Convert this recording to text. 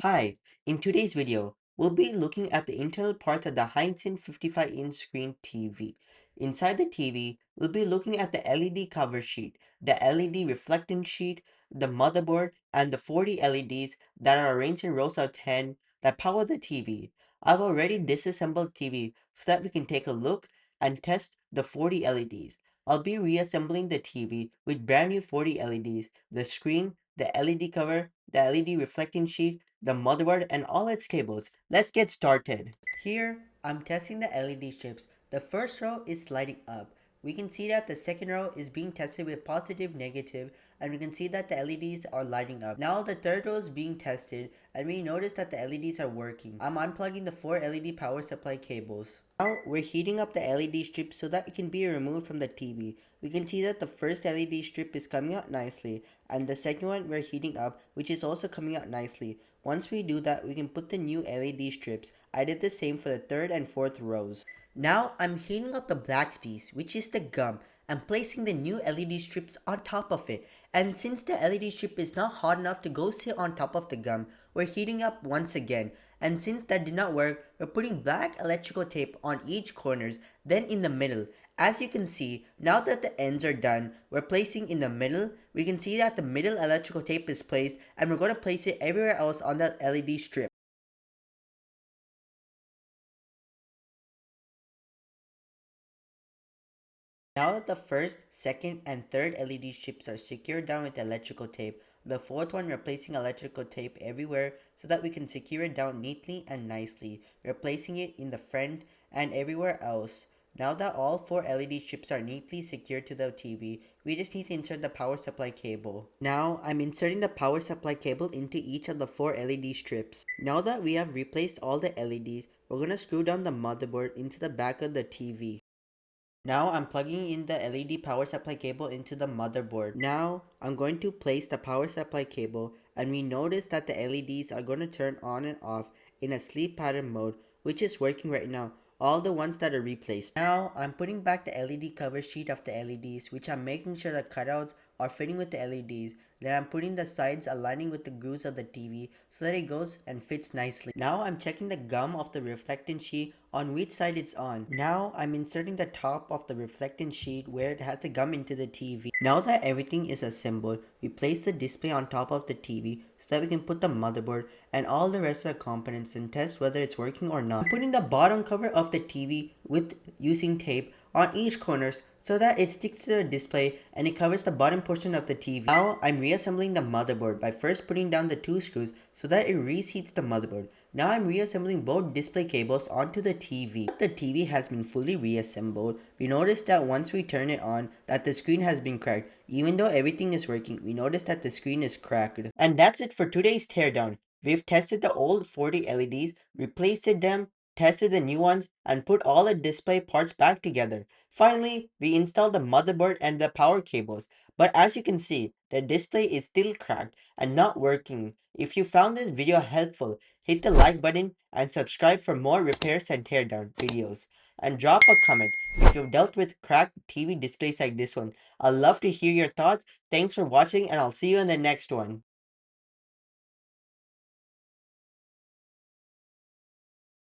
Hi, in today's video, we'll be looking at the internal parts of the Hisense 55-inch screen TV. Inside the TV, we'll be looking at the LED cover sheet, the LED reflectance sheet, the motherboard, and the 40 LEDs that are arranged in rows of 10 that power the TV. I've already disassembled TV so that we can take a look and test the 40 LEDs. I'll be reassembling the TV with brand new 40 LEDs, the screen, the LED cover, the LED reflecting sheet, the motherboard, and all its cables. Let's get started. Here, I'm testing the LED strips. The first row is lighting up. We can see that the second row is being tested with positive, negative, and we can see that the LEDs are lighting up. Now the third row is being tested, and we notice that the LEDs are working. I'm unplugging the 4 LED power supply cables. Now we're heating up the LED strip so that it can be removed from the TV. We can see that the first LED strip is coming out nicely, and the second one we're heating up, which is also coming out nicely. Once we do that, we can put the new LED strips. I did the same for the third and fourth rows. Now I'm heating up the black piece, which is the gum, and placing the new LED strips on top of it. And since the LED strip is not hot enough to go sit on top of the gum, we're heating up once again. And since that did not work, we're putting black electrical tape on each corners, then in the middle. As you can see, now that the ends are done, we're placing in the middle. We can see that the middle electrical tape is placed, and we're going to place it everywhere else on that LED strip. Now that the first, second, and third LED strips are secured down with electrical tape, the fourth one we're placing electrical tape everywhere so that we can secure it down neatly and nicely. We're placing it in the front and everywhere else. Now that all 4 LED strips are neatly secured to the TV, we just need to insert the power supply cable. Now I'm inserting the power supply cable into each of the 4 LED strips. Now that we have replaced all the LEDs, we're going to screw down the motherboard into the back of the TV. Now I'm plugging in the LED power supply cable into the motherboard. Now I'm going to place the power supply cable, and we notice that the LEDs are going to turn on and off in a sleep pattern mode, which is working right now. All the ones that are replaced. Now I'm putting back the LED cover sheet of the LEDs, which I'm making sure the cutouts are fitting with the LEDs. Then I'm putting the sides aligning with the grooves of the TV so that it goes and fits nicely. Now I'm checking the gum of the reflectance sheet on which side it's on. Now I'm inserting the top of the reflectance sheet where it has the gum into the TV. Now that everything is assembled, we place the display on top of the TV so that we can put the motherboard and all the rest of the components and test whether it's working or not. I'm putting the bottom cover of the TV with using tape on each corners so that it sticks to the display and it covers the bottom portion of the TV. Now I'm reassembling the motherboard by first putting down the 2 screws so that it reseats the motherboard. Now I'm reassembling both display cables onto the TV. The TV has been fully reassembled. We noticed that once we turn it on, that the screen has been cracked. Even though everything is working, we noticed that the screen is cracked. And that's it for today's teardown. We've tested the old 40 LEDs, replaced them, tested the new ones, and put all the display parts back together. Finally, we installed the motherboard and the power cables. But as you can see, the display is still cracked and not working. If you found this video helpful, hit the like button and subscribe for more repairs and teardown videos. And drop a comment if you've dealt with cracked TV displays like this one. I'd love to hear your thoughts. Thanks for watching, and I'll see you in the next one.